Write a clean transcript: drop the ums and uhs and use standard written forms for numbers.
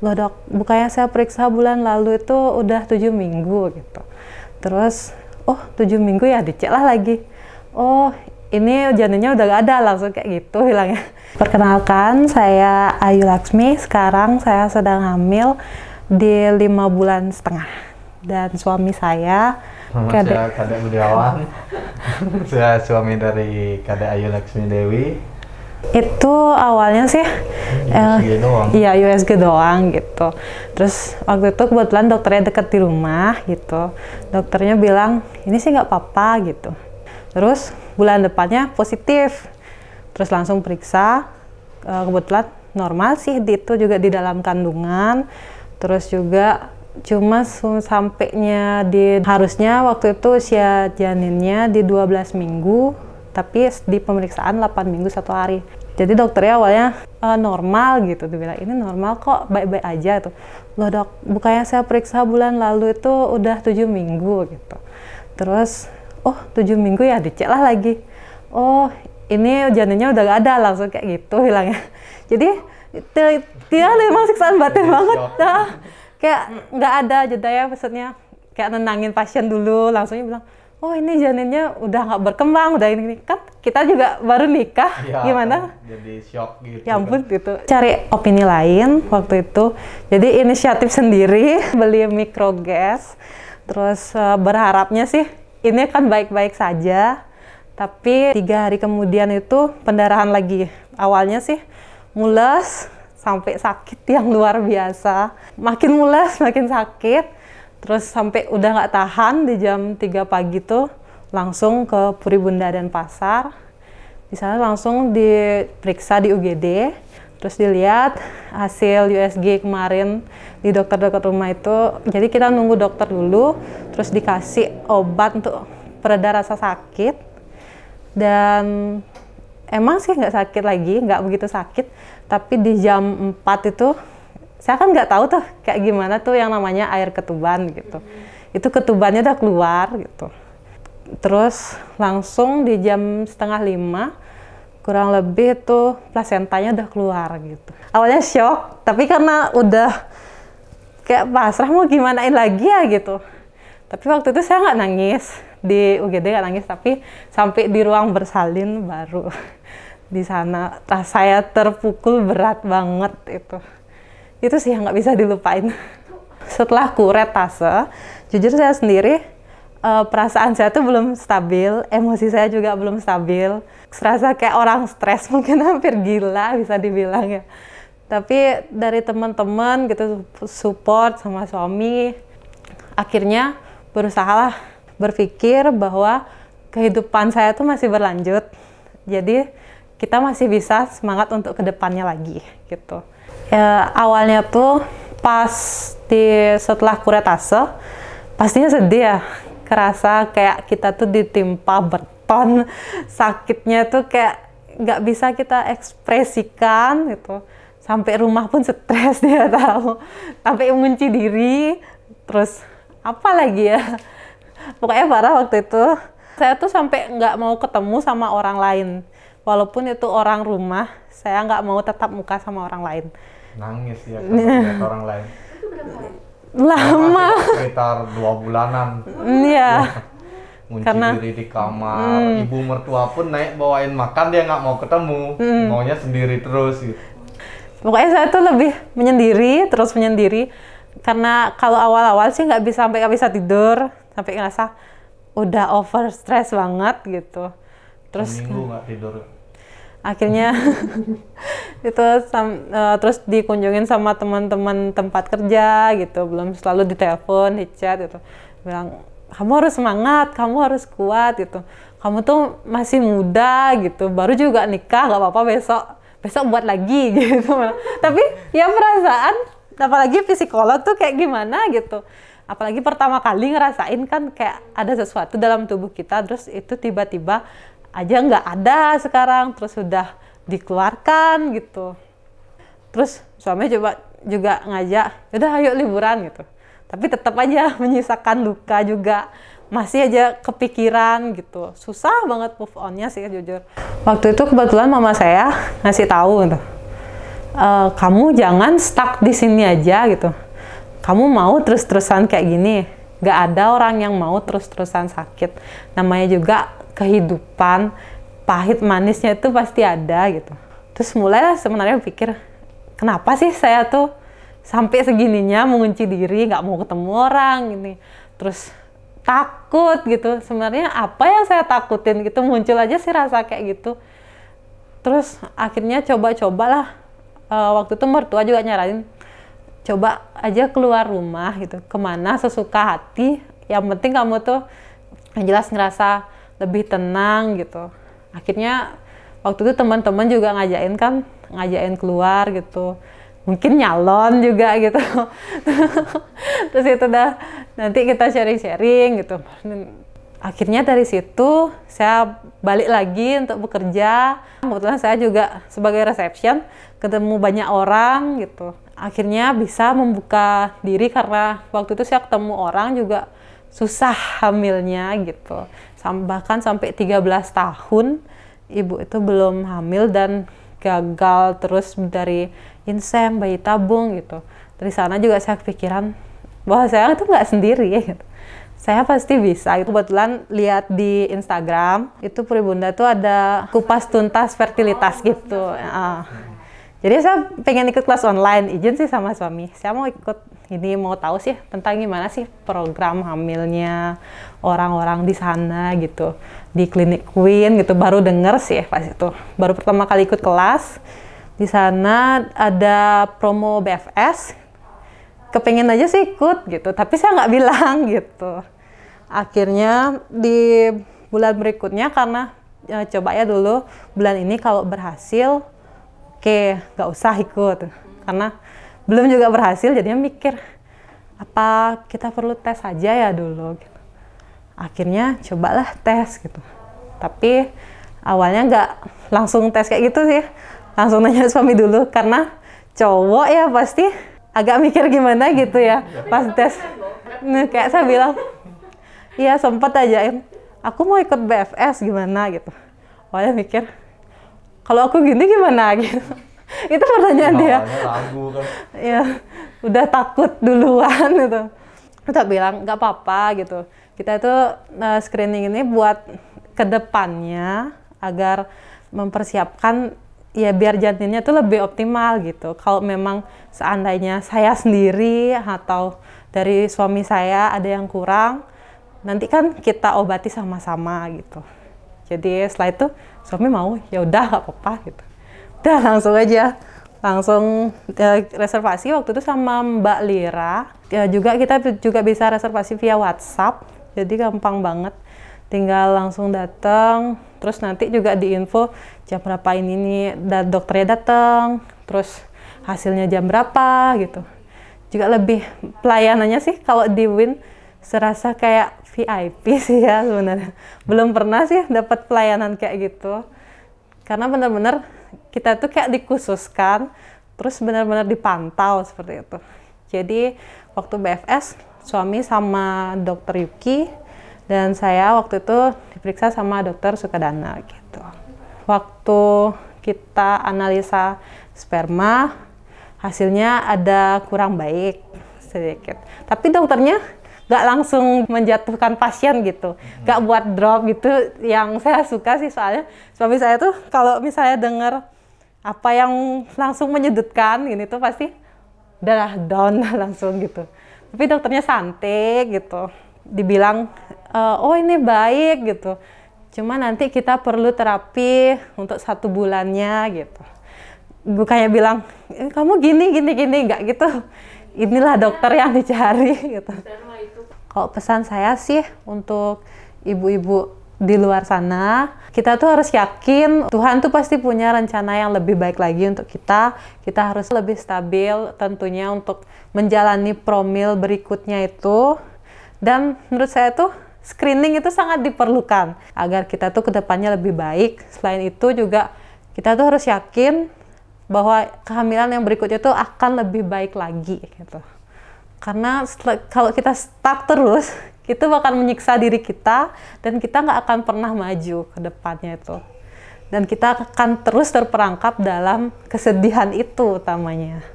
loh dok, bukannya saya periksa bulan lalu itu udah 7 minggu gitu. Terus, oh 7 minggu ya, dicek lah lagi. Oh ini janinnya udah gak ada, langsung kayak gitu hilangnya. Perkenalkan, saya Ayu Laksmi, sekarang saya sedang hamil di 5 bulan setengah. Dan suami saya, saya Kadek Budiawan. Saya suami dari Kadek Ayu Laksmi Dewi. Itu awalnya sih USG doang. Iya, USG doang gitu. Terus waktu itu kebetulan dokternya deket di rumah gitu. Dokternya bilang ini sih nggak apa-apa gitu. Terus bulan depannya positif. Terus langsung periksa, kebetulan normal sih, itu juga di dalam kandungan. Terus juga cuma sampainya harusnya waktu itu usia janinnya di 12 minggu, tapi di pemeriksaan 8 minggu 1 hari. Jadi dokternya awalnya normal gitu, dibilang ini normal kok, baik-baik aja tuh. Loh dok, bukannya saya periksa bulan lalu itu udah 7 minggu gitu. Terus, oh 7 minggu ya, dicek lah lagi. Oh ini janinnya udah gak ada, langsung kayak gitu hilangnya. Jadi dia memang siksaan batin banget. Kayak nggak ada jeda ya, maksudnya kayak nenangin pasien dulu, langsungnya bilang, oh ini janinnya udah nggak berkembang, udah ini kan kita juga baru nikah, ya, gimana? Jadi shock gitu. Ya ampun gitu. Cari opini lain waktu itu, jadi inisiatif sendiri beli microgas, terus berharapnya sih ini kan baik-baik saja, tapi 3 hari kemudian itu pendarahan lagi. Awalnya sih mules sampai sakit yang luar biasa, makin mules makin sakit, terus sampai udah nggak tahan di jam 3 pagi tuh langsung ke Puri Bunda Denpasar. Di sana langsung diperiksa di UGD, terus dilihat hasil USG kemarin di dokter dekat rumah itu. Jadi kita nunggu dokter dulu, terus dikasih obat untuk pereda rasa sakit, dan emang sih nggak sakit lagi, nggak begitu sakit. Tapi di jam 4 itu, saya kan nggak tahu tuh kayak gimana tuh yang namanya air ketuban gitu. Itu ketubannya udah keluar gitu. Terus langsung di jam 4:30, kurang lebih tuh plasentanya udah keluar gitu. Awalnya shock, tapi karena udah kayak pasrah mau gimanain lagi ya gitu. Tapi waktu itu saya nggak nangis, di UGD nggak nangis, tapi sampai di ruang bersalin baru. Di sana saya terpukul berat banget itu sih yang nggak bisa dilupain. Setelah kuretase, jujur saya sendiri perasaan saya tuh belum stabil, emosi saya juga belum stabil, serasa kayak orang stres, mungkin hampir gila bisa dibilang ya. Tapi dari teman-teman gitu support sama suami, akhirnya berusahalah berpikir bahwa kehidupan saya tuh masih berlanjut, jadi kita masih bisa semangat untuk kedepannya lagi gitu. Ya, awalnya tuh pas setelah kuretase pastinya sedih ya, kerasa kayak kita tuh ditimpa beton, sakitnya tuh kayak nggak bisa kita ekspresikan gitu. Sampai rumah pun stres, dia tahu, sampai mengunci diri, terus apa lagi ya, pokoknya parah waktu itu. Saya tuh sampai nggak mau ketemu sama orang lain. Walaupun itu orang rumah, saya nggak mau tatap muka sama orang lain. Nangis ya kalau lihat orang lain. Lama. Sekitar 2 bulanan. Iya. Ngunci diri di kamar. Ibu mertua pun naik bawain makan, dia nggak mau ketemu. Maunya sendiri terus gitu. Pokoknya saya tuh lebih terus menyendiri. Karena kalau awal-awal sih nggak bisa tidur. Sampai ngerasa udah over stress banget gitu. Terus minggu nggak tidur. Akhirnya itu terus dikunjungin sama teman-teman tempat kerja gitu, belum selalu ditelepon, di chat gitu, bilang kamu harus semangat, kamu harus kuat gitu, kamu tuh masih muda gitu, baru juga nikah, nggak apa-apa, besok buat lagi gitu. Tapi ya perasaan, apalagi psikolog tuh kayak gimana gitu, apalagi pertama kali ngerasain kan kayak ada sesuatu dalam tubuh kita, terus itu tiba-tiba aja nggak ada sekarang, terus sudah dikeluarkan gitu. Terus suami coba juga ngajak, udah ayo liburan gitu. Tapi tetap aja menyisakan luka juga, masih aja kepikiran gitu. Susah banget move on-nya sih jujur. Waktu itu kebetulan mama saya ngasih tahu gitu. kamu jangan stuck di sini aja gitu. Kamu mau terus-terusan kayak gini, nggak ada orang yang mau terus-terusan sakit. Namanya juga kehidupan, pahit manisnya itu pasti ada gitu. Terus mulailah sebenarnya pikir, kenapa sih saya tuh sampai segininya mengunci diri, nggak mau ketemu orang ini. Terus takut gitu. Sebenarnya apa yang saya takutin gitu, muncul aja sih rasa kayak gitu. Terus akhirnya coba-cobalah. Waktu itu mertua juga nyaranin, coba aja keluar rumah gitu, kemana sesuka hati. Yang penting kamu tuh yang jelas ngerasa lebih tenang gitu. Akhirnya waktu itu teman-teman juga ngajakin keluar gitu. Mungkin nyalon juga gitu. Terus itu dah, nanti kita sharing-sharing gitu. Akhirnya dari situ saya balik lagi untuk bekerja. Kebetulan saya juga sebagai reception, ketemu banyak orang gitu. Akhirnya bisa membuka diri karena waktu itu saya ketemu orang juga susah hamilnya gitu. Bahkan sampai 13 tahun ibu itu belum hamil dan gagal terus dari insem, bayi tabung gitu. Dari sana juga saya kepikiran bahwa saya itu nggak sendiri gitu. Saya pasti bisa. Kebetulan lihat di Instagram itu Puribunda tuh ada kupas tuntas fertilitas gitu. Jadi saya pengen ikut kelas online, izin sih sama suami. Saya mau ikut ini, mau tahu sih tentang gimana sih program hamilnya orang-orang di sana gitu. Di klinik Queen gitu, baru denger sih pas itu. Baru pertama kali ikut kelas. Di sana ada promo BFS. Kepengen aja sih ikut gitu, tapi saya nggak bilang gitu. Akhirnya di bulan berikutnya karena coba ya dulu bulan ini kalau berhasil, oke, nggak usah ikut. Karena belum juga berhasil, jadinya mikir, apa kita perlu tes aja ya dulu. Gitu. Akhirnya cobalah tes gitu. Tapi awalnya nggak langsung tes kayak gitu sih. Langsung nanya suami dulu, karena cowok ya pasti agak mikir gimana gitu ya pas tes. Nah, kayak saya bilang, iya sempat ajain, aku mau ikut BFS gimana gitu. Awalnya mikir, kalau aku gini gimana gitu. Itu pertanyaan dia. Ragu kan. Ya, udah takut duluan gitu. Kita bilang nggak apa-apa gitu. Kita itu screening ini buat kedepannya agar mempersiapkan ya biar janinnya tuh lebih optimal gitu. Kalau memang seandainya saya sendiri atau dari suami saya ada yang kurang, nanti kan kita obati sama-sama gitu. Jadi setelah itu suami mau, ya udah nggak apa-apa gitu. Udah langsung aja, langsung reservasi waktu itu sama Mbak Lira. Ya juga kita juga bisa reservasi via WhatsApp, jadi gampang banget. Tinggal langsung datang, terus nanti juga diinfo jam berapa ini dan dokternya datang, terus hasilnya jam berapa gitu. Juga lebih pelayanannya sih kalau di Win serasa kayak VIP sih ya sebenarnya. Belum pernah sih dapat pelayanan kayak gitu. Karena benar-benar kita tuh kayak dikhususkan, terus benar-benar dipantau seperti itu. Jadi waktu BFS suami sama dokter Yuki, dan saya waktu itu diperiksa sama dokter Sukadana gitu. Waktu kita analisa sperma, hasilnya ada kurang baik sedikit. Tapi dokternya nggak langsung menjatuhkan pasien gitu. Nggak buat drop gitu, yang saya suka sih soalnya suami saya tuh kalau misalnya dengar apa yang langsung menyudutkan ini tuh pasti udah down langsung gitu. Tapi dokternya santai gitu. Dibilang, oh ini baik gitu, cuma nanti kita perlu terapi untuk 1 bulannya gitu. Bukannya bilang, kamu gini, nggak gitu. Inilah dokter yang dicari gitu. Kalau pesan saya sih untuk ibu-ibu di luar sana, kita tuh harus yakin Tuhan tuh pasti punya rencana yang lebih baik lagi untuk kita. Kita harus lebih stabil tentunya untuk menjalani promil berikutnya itu. Dan menurut saya tuh screening itu sangat diperlukan agar kita tuh kedepannya lebih baik. Selain itu juga kita tuh harus yakin bahwa kehamilan yang berikutnya tuh akan lebih baik lagi gitu. Karena kalau kita stuck terus, itu bakal menyiksa diri kita dan kita nggak akan pernah maju ke depannya itu. dan kita akan terus terperangkap dalam kesedihan itu utamanya.